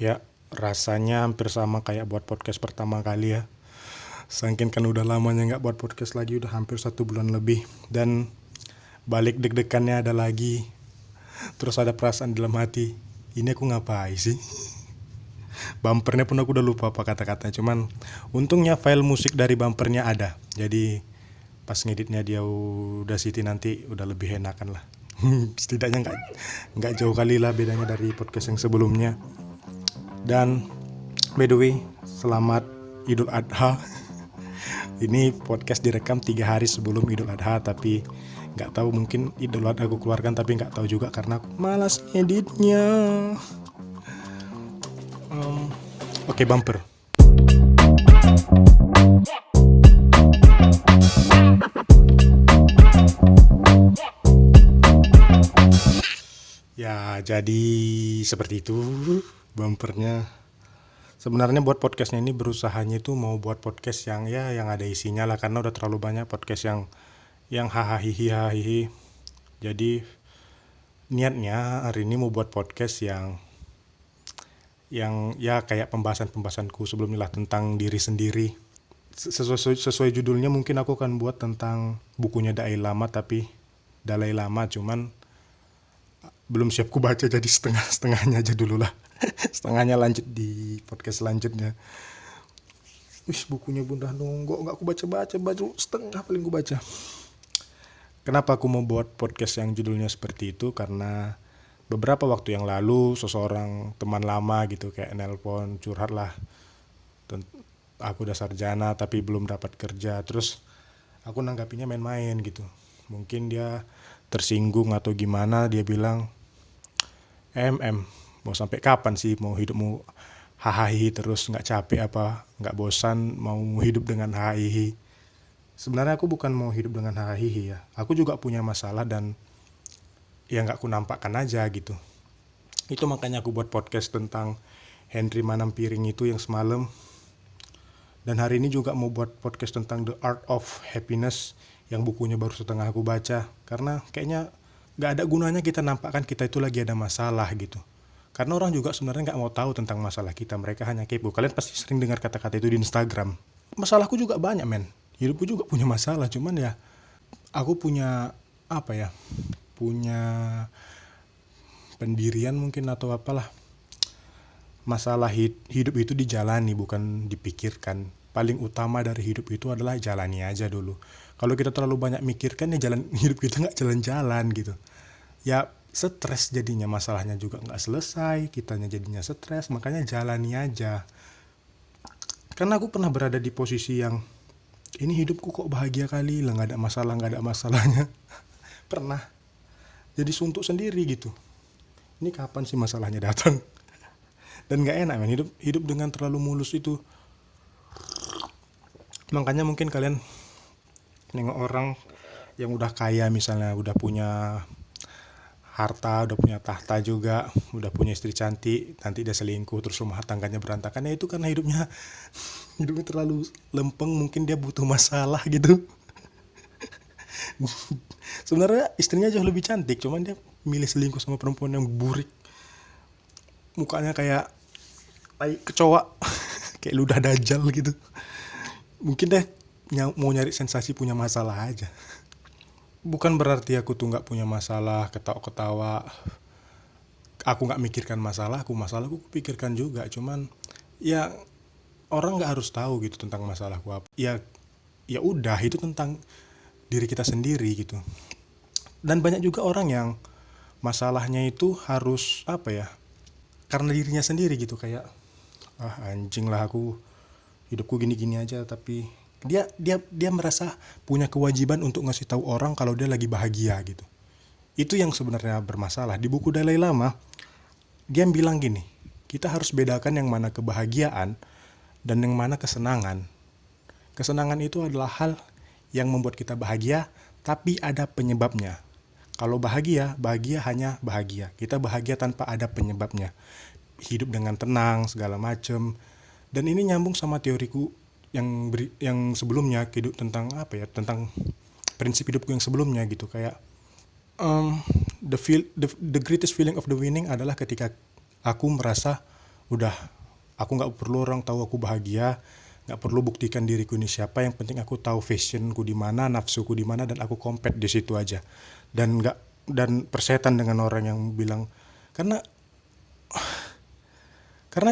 Ya, rasanya hampir sama kayak buat podcast pertama kali ya. Saking kan udah lamanya nggak buat podcast lagi, udah hampir 1 bulan lebih. Dan balik deg-degannya ada lagi. Terus ada perasaan dalam hati, ini aku ngapain sih? Bumpernya pun aku udah lupa apa kata-katanya. Cuman untungnya file musik dari bumpernya ada. Jadi pas ngeditnya dia udah Siti nanti udah lebih enakan lah. Setidaknya nggak jauh kali lah bedanya dari podcast yang sebelumnya. Dan by the way, selamat Idul Adha. Ini podcast direkam 3 hari sebelum Idul Adha, tapi nggak tahu, mungkin Idul Adha aku keluarkan, tapi nggak tahu juga karena aku malas editnya. Oke, bumper. Ya, jadi seperti itu bumpernya. Sebenarnya buat podcastnya ini berusahanya itu mau buat podcast yang ada isinya lah, karena udah terlalu banyak podcast yang hahaha. Jadi niatnya hari ini mau buat podcast yang ya kayak pembahasanku sebelumnya lah, tentang diri sendiri. Sesuai judulnya mungkin aku akan buat tentang bukunya Dalai Lama, tapi Dalai Lama cuman belum siap ku baca, jadi setengahnya aja dulu lah. Setengahnya lanjut di podcast selanjutnya. Bukunya Bunda Nunggo nggak aku baca, baru setengah paling ku baca. Kenapa aku mau buat podcast yang judulnya seperti itu? Karena beberapa waktu yang lalu seseorang teman lama gitu kayak nelpon curhat lah. Aku udah sarjana tapi belum dapat kerja. Terus aku nanggapinya main-main gitu. Mungkin dia tersinggung atau gimana, dia bilang, mau sampai kapan sih mau hidupmu hahaha terus, nggak capek apa, nggak bosan mau hidup dengan hahaha? Sebenarnya aku bukan mau hidup dengan hahaha ya, aku juga punya masalah dan ya nggak aku nampakkan aja gitu. Itu makanya aku buat podcast tentang Henry Manampiring itu yang semalam. Dan hari ini juga mau buat podcast tentang The Art of Happiness yang bukunya baru setengah aku baca, karena kayaknya gak ada gunanya kita nampakkan kita itu lagi ada masalah gitu, karena orang juga sebenarnya gak mau tahu tentang masalah kita, mereka hanya kepo. Kalian pasti sering dengar kata-kata itu di Instagram. Masalahku juga banyak men, hidupku juga punya masalah, cuman ya aku punya punya pendirian mungkin atau apalah. Masalah hidup itu dijalani, bukan dipikirkan. Paling utama dari hidup itu adalah jalani aja dulu. Kalau kita terlalu banyak mikirkan ya hidup kita nggak jalan-jalan gitu. Ya stres jadinya, masalahnya juga nggak selesai, kitanya jadinya stres. Makanya jalani aja. Karena aku pernah berada di posisi yang ini hidupku kok bahagia kali lah, nggak ada masalahnya. Pernah. Jadi suntuk sendiri gitu. Ini kapan sih masalahnya datang? Dan nggak enak men, hidup dengan terlalu mulus itu. Makanya mungkin kalian nengok orang yang udah kaya, misalnya udah punya harta, udah punya tahta juga, udah punya istri cantik, nanti dia selingkuh terus rumah tangganya berantakan. Ya itu karena hidupnya terlalu lempeng, mungkin dia butuh masalah gitu. Sebenarnya istrinya jauh lebih cantik, cuman dia milih selingkuh sama perempuan yang burik, mukanya kayak kecoa, kayak ludah dajal gitu. Mungkin deh mau nyari sensasi, punya masalah aja. Bukan berarti aku tuh nggak punya masalah, ketawa-ketawa. Aku nggak mikirkan masalahku pikirkan juga. Cuman ya orang nggak harus tahu gitu tentang masalahku apa. Ya udah, itu tentang diri kita sendiri gitu. Dan banyak juga orang yang masalahnya itu harus karena dirinya sendiri gitu, kayak anjing lah aku hidupku gini-gini aja, tapi dia merasa punya kewajiban untuk ngasih tahu orang kalau dia lagi bahagia gitu. Itu yang sebenarnya bermasalah. Di buku Dalai Lama dia bilang gini, kita harus bedakan yang mana kebahagiaan dan yang mana kesenangan. Kesenangan itu adalah hal yang membuat kita bahagia, tapi ada penyebabnya. Kalau bahagia hanya bahagia. Kita bahagia tanpa ada penyebabnya. Hidup dengan tenang segala macem. Dan ini nyambung sama teoriku yang sebelumnya, tentang tentang prinsip hidupku yang sebelumnya gitu. Kayak the greatest feeling of the winning adalah ketika aku merasa Udah, aku nggak perlu orang tahu aku bahagia, nggak perlu buktikan diriku ini siapa. Yang penting aku tahu fashionku di mana, nafsuku di mana, dan aku compete di situ aja. Dan persetan dengan orang yang bilang, karena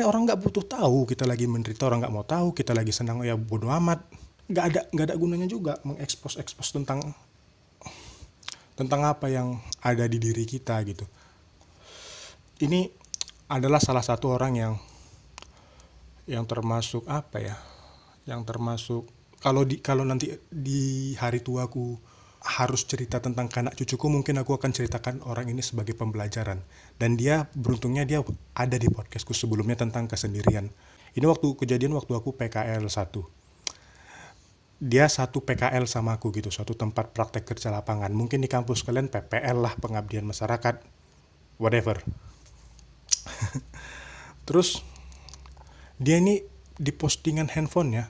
orang nggak butuh tahu kita lagi menderita, orang nggak mau tahu kita lagi senang, ya bodo amat. Nggak ada gunanya juga mengekspos tentang apa yang ada di diri kita gitu. Ini adalah salah satu orang yang termasuk apa ya? Yang termasuk kalau nanti di hari tuaku harus cerita tentang kanak cucuku, mungkin aku akan ceritakan orang ini sebagai pembelajaran. Dan beruntungnya dia ada di podcastku sebelumnya tentang kesendirian. Ini kejadian waktu aku PKL 1. Dia satu PKL sama aku gitu, suatu tempat praktek kerja lapangan. Mungkin di kampus kalian PPL lah, pengabdian masyarakat, whatever. Terus dia ini di postingan Instagram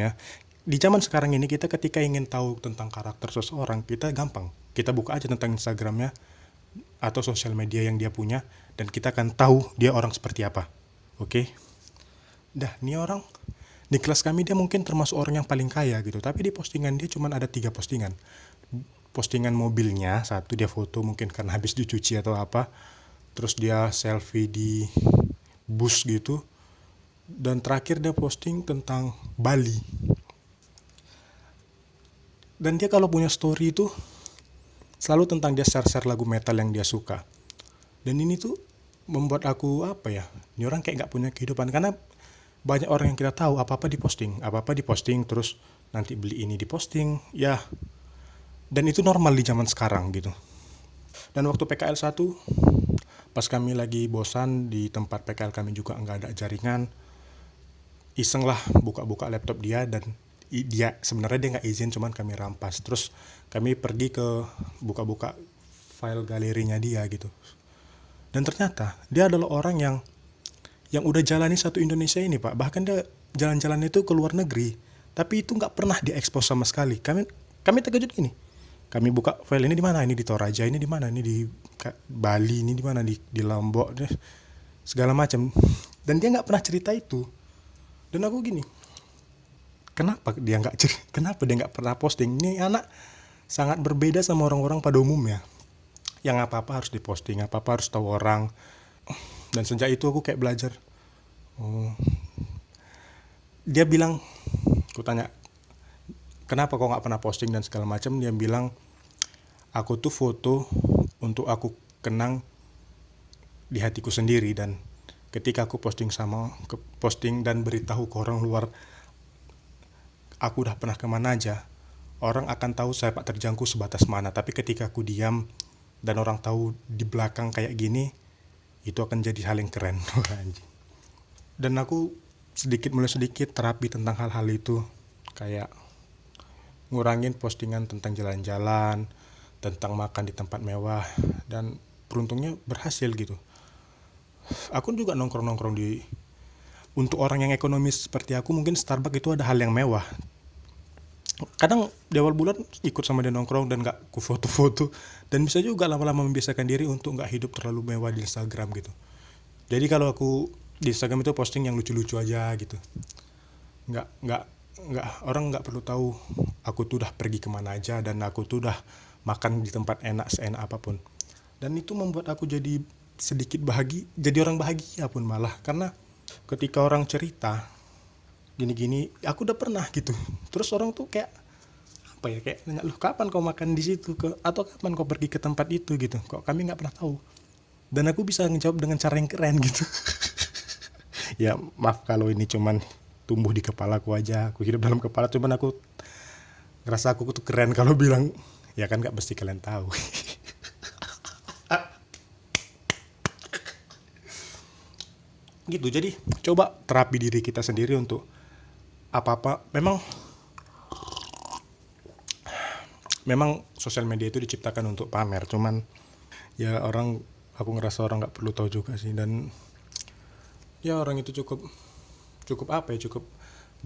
ya. Di zaman sekarang ini kita ketika ingin tahu tentang karakter seseorang, kita gampang. Kita buka aja tentang Instagramnya atau sosial media yang dia punya, dan kita akan tahu dia orang seperti apa. Oke? Ini orang di kelas kami dia mungkin termasuk orang yang paling kaya gitu, tapi di postingan dia cuma ada 3 postingan. Postingan mobilnya, satu dia foto mungkin karena habis dicuci atau apa, terus dia selfie di bus gitu, dan terakhir dia posting tentang Bali. Dan dia kalau punya story itu selalu tentang dia share lagu metal yang dia suka. Dan ini tuh membuat aku ini orang kayak gak punya kehidupan, karena banyak orang yang kita tahu apa-apa diposting, terus nanti beli ini diposting, ya. Dan itu normal di zaman sekarang gitu. Dan waktu PKL 1, pas kami lagi bosan di tempat PKL kami juga nggak ada jaringan, iseng lah buka-buka laptop dia, dan dia sebenarnya dia nggak izin, cuman kami rampas. Terus kami pergi ke buka-buka file galerinya dia gitu. Dan ternyata dia adalah orang yang udah jalani satu Indonesia ini, Pak. Bahkan dia jalan-jalan itu ke luar negeri, tapi itu nggak pernah diekspos sama sekali. Kami terkejut gini. Kami buka file, ini di mana? Ini di Toraja, ini di mana? Ini di Bali, ini di mana? Di Lombok, segala macam. Dan dia nggak pernah cerita itu. Dan aku gini, kenapa dia nggak pernah posting? Ini anak sangat berbeda sama orang-orang pada umumnya, yang apa-apa harus diposting, apa-apa harus tahu orang. Dan sejak itu aku kayak belajar. Dia bilang, aku tanya, kenapa kau nggak pernah posting dan segala macam? Dia bilang, aku tuh foto untuk aku kenang di hatiku sendiri, dan ketika aku posting dan beritahu ke orang luar aku udah pernah kemana aja, orang akan tahu sepak terjangku sebatas mana. Tapi ketika aku diam dan orang tahu di belakang kayak gini, itu akan jadi hal yang keren. Dan aku sedikit terapi tentang hal-hal itu, kayak ngurangin postingan tentang jalan-jalan, tentang makan di tempat mewah, dan beruntungnya berhasil gitu. Aku juga nongkrong untuk orang yang ekonomis seperti aku, mungkin Starbucks itu ada hal yang mewah. Kadang di awal bulan ikut sama dia nongkrong dan gak ku foto-foto, dan bisa juga lama-lama membiasakan diri untuk gak hidup terlalu mewah di Instagram gitu. Jadi kalau aku di Instagram itu posting yang lucu-lucu aja gitu, orang gak perlu tahu aku tuh udah pergi kemana aja, dan aku tuh udah makan di tempat enak seenak apapun. Dan itu membuat aku jadi sedikit bahagia, jadi orang bahagia pun malah, karena ketika orang cerita gini-gini, aku udah pernah gitu. Terus orang tuh kayak nanya, lu kapan kau makan di situ, atau kapan kau pergi ke tempat itu gitu, kok kami nggak pernah tahu. Dan aku bisa ngejawab dengan cara yang keren gitu. Ya maaf kalau ini cuman tumbuh di kepalaku aja, aku hidup dalam kepala, cuman aku ngerasa aku tuh keren kalau bilang, ya kan nggak mesti kalian tahu. Gitu. Jadi coba terapi diri kita sendiri untuk apa-apa. Memang sosial media itu diciptakan untuk pamer, cuman ya aku ngerasa orang nggak perlu tahu juga sih. Dan ya orang itu cukup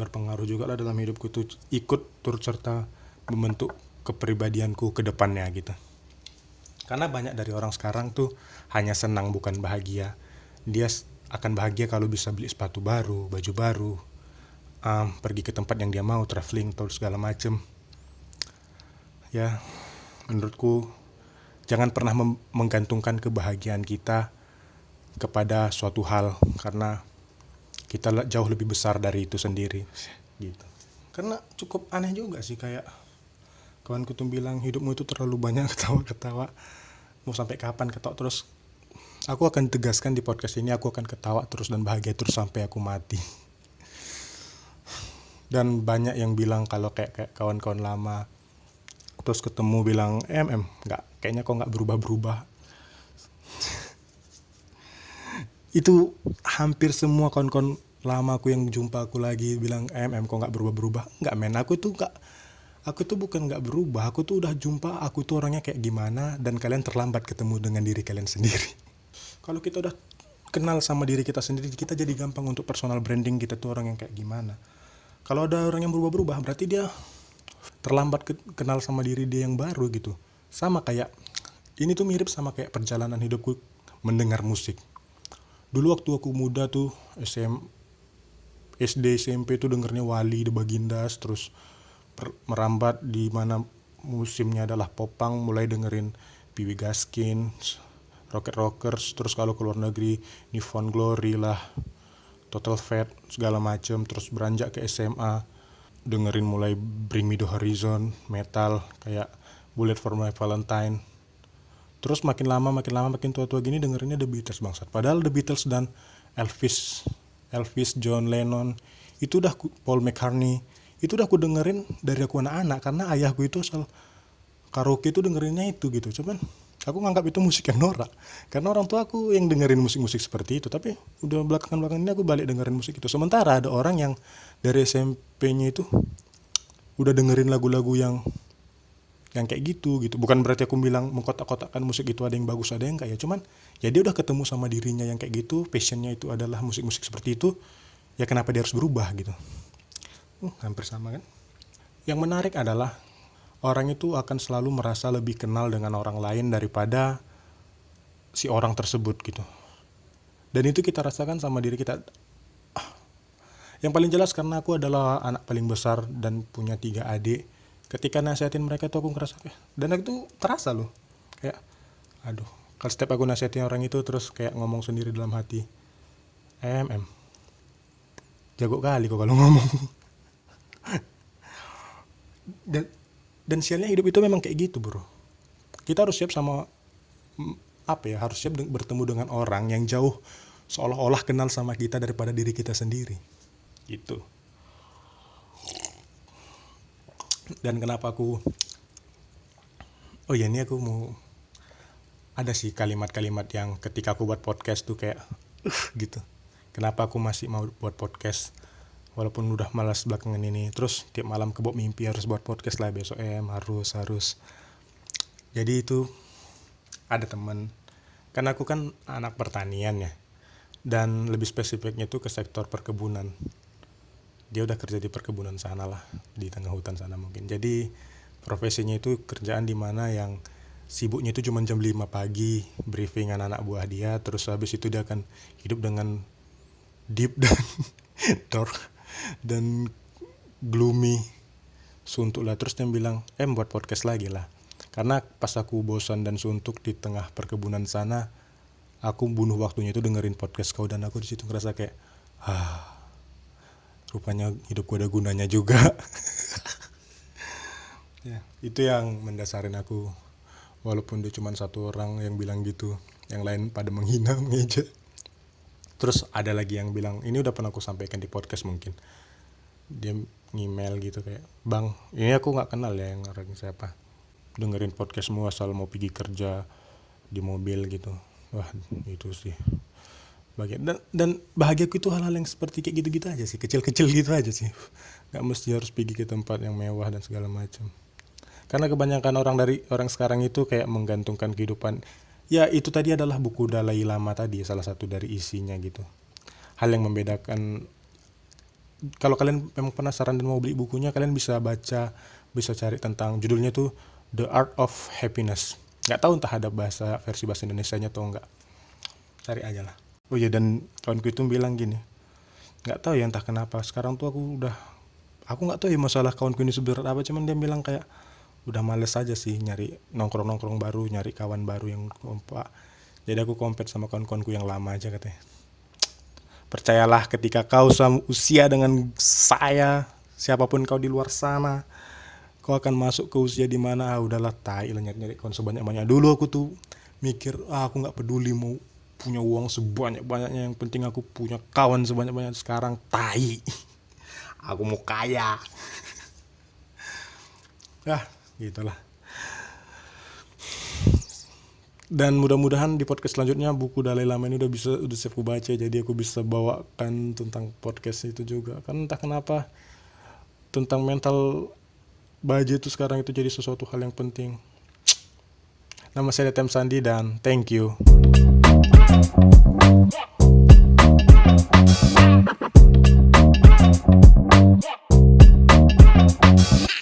berpengaruh juga lah dalam hidupku, tuh ikut turut serta membentuk kepribadianku ke depannya gitu. Karena banyak dari orang sekarang tuh hanya senang bukan bahagia, Dia akan bahagia kalau bisa beli sepatu baru, baju baru, pergi ke tempat yang dia mau, traveling atau segala macem. Ya, menurutku jangan pernah menggantungkan kebahagiaan kita kepada suatu hal, karena kita jauh lebih besar dari itu sendiri gitu. Karena cukup aneh juga sih, kayak kawanku tuh bilang hidupmu itu terlalu banyak ketawa-ketawa, mau sampai kapan ketawa terus. Aku akan tegaskan di podcast ini, aku akan ketawa terus dan bahagia terus sampai aku mati. Dan banyak yang bilang kalau kayak kawan-kawan lama terus ketemu bilang nggak, kayaknya kok nggak berubah-berubah. Itu hampir semua kawan-kawan lama aku yang jumpa aku lagi bilang kok nggak berubah-berubah. Nggak men, aku tuh bukan nggak berubah, aku tuh udah jumpa aku tuh orangnya kayak gimana, dan kalian terlambat ketemu dengan diri kalian sendiri. Kalau kita udah kenal sama diri kita sendiri, kita jadi gampang untuk personal branding kita tuh orang yang kayak gimana. Kalau ada orang yang berubah-berubah, berarti dia terlambat kenal sama diri dia yang baru gitu. Sama kayak, ini tuh mirip sama kayak perjalanan hidupku mendengar musik. Dulu waktu aku muda tuh, SD, SMP tuh dengernya Wali, The Bagindas, terus merambat di mana musimnya adalah popang, mulai dengerin Piwi Gaskin, Rocket Rockers, terus kalau keluar negeri Newfound Glory lah, Total Fat, segala macem. Terus beranjak ke SMA, dengerin mulai Bring Me The Horizon, metal kayak Bullet For My Valentine. Terus makin lama makin tua-tua gini dengerinnya The Beatles bangsat. Padahal The Beatles dan Elvis, John Lennon, itu udah Paul McCartney, itu udah aku dengerin dari aku anak-anak, karena ayahku itu asal karaoke itu dengerinnya itu gitu. Cuman aku nganggap itu musik yang norak, karena orang tua aku yang dengerin musik-musik seperti itu. Tapi udah belakangan ini aku balik dengerin musik itu. Sementara ada orang yang dari SMP-nya itu udah dengerin lagu-lagu yang kayak gitu. Bukan berarti aku bilang mengkotak-kotakkan musik itu ada yang bagus ada yang enggak ya. Cuman ya dia udah ketemu sama dirinya yang kayak gitu, passionnya itu adalah musik-musik seperti itu. Ya kenapa dia harus berubah gitu? Hampir sama kan? Yang menarik adalah orang itu akan selalu merasa lebih kenal dengan orang lain daripada si orang tersebut gitu. Dan itu kita rasakan sama diri kita. Yang paling jelas karena aku adalah anak paling besar dan punya 3 adik. Ketika nasihatin mereka tuh aku ngerasa dan itu terasa loh. Kayak aduh, kalau setiap aku nasihatin orang itu terus kayak ngomong sendiri dalam hati. Jago kali kok kalau ngomong. Dan sialnya hidup itu memang kayak gitu bro. Kita harus siap sama harus siap bertemu dengan orang yang jauh seolah-olah kenal sama kita daripada diri kita sendiri gitu. Dan kenapa aku ini aku mau ada sih kalimat-kalimat yang ketika aku buat podcast tuh kayak gitu. Kenapa aku masih mau buat podcast walaupun udah malas belakangan ini. Terus tiap malam kebok mimpi harus buat podcast lah besok harus. Jadi itu ada teman, karena aku kan anak pertanian ya, dan lebih spesifiknya tuh ke sektor perkebunan. Dia udah kerja di perkebunan sana lah, di tengah hutan sana mungkin. Jadi profesinya itu kerjaan di mana yang sibuknya itu cuma jam 5 pagi briefing anak buah dia, terus habis itu dia akan hidup dengan deep dan dark dan gloomy, suntuk lah. Terus dia bilang buat podcast lagi lah, karena pas aku bosan dan suntuk di tengah perkebunan sana, aku bunuh waktunya itu dengerin podcast kau. Dan aku di situ ngerasa kayak rupanya hidupku ada gunanya juga. Ya, itu yang mendasarin aku, walaupun dia cuma satu orang yang bilang gitu, yang lain pada menghina, mengejek. Terus ada lagi yang bilang, ini udah pernah aku sampaikan di podcast mungkin, dia ngemail gitu kayak, bang ini aku gak kenal ya yang orang siapa, dengerin podcastmu asal mau pergi kerja di mobil gitu. Wah itu sih bagian, dan bahagiaku itu hal-hal yang seperti kayak gitu-gitu aja sih, kecil-kecil gitu aja sih, gak mesti harus pergi ke tempat yang mewah dan segala macam. Karena kebanyakan orang sekarang itu kayak menggantungkan kehidupan. Ya itu tadi adalah buku Dalai Lama tadi, salah satu dari isinya gitu. Hal yang membedakan, kalau kalian memang penasaran dan mau beli bukunya, kalian bisa baca, bisa cari tentang, judulnya tuh The Art of Happiness. Gak tahu entah ada versi bahasa Indonesianya atau enggak, cari aja lah. Oh iya, dan kawanku itu bilang gini, nggak tahu ya entah kenapa sekarang tuh aku nggak tahu ya masalah kawanku ini seberat apa, cuman dia bilang kayak udah males aja sih nyari nongkrong-nongkrong baru, nyari kawan baru yang kompak. Jadi aku compete sama kawan-kawanku yang lama aja katanya. Percayalah, ketika kau sama usia dengan saya, siapapun kau di luar sana, kau akan masuk ke usia di mana udahlah tai lah nyari kawan sebanyak-banyak. Dulu aku tuh mikir, aku nggak peduli mau punya uang sebanyak-banyaknya, yang penting aku punya kawan sebanyak-banyak. Sekarang tai. Aku mau kaya. Gitulah. Dan mudah-mudahan di podcast selanjutnya buku Dalai Lama ini udah siap aku baca, jadi aku bisa bawakan tentang podcast itu juga. Kan entah kenapa tentang mental baja itu sekarang itu jadi sesuatu hal yang penting. Nama saya Tem Sandi dan thank you.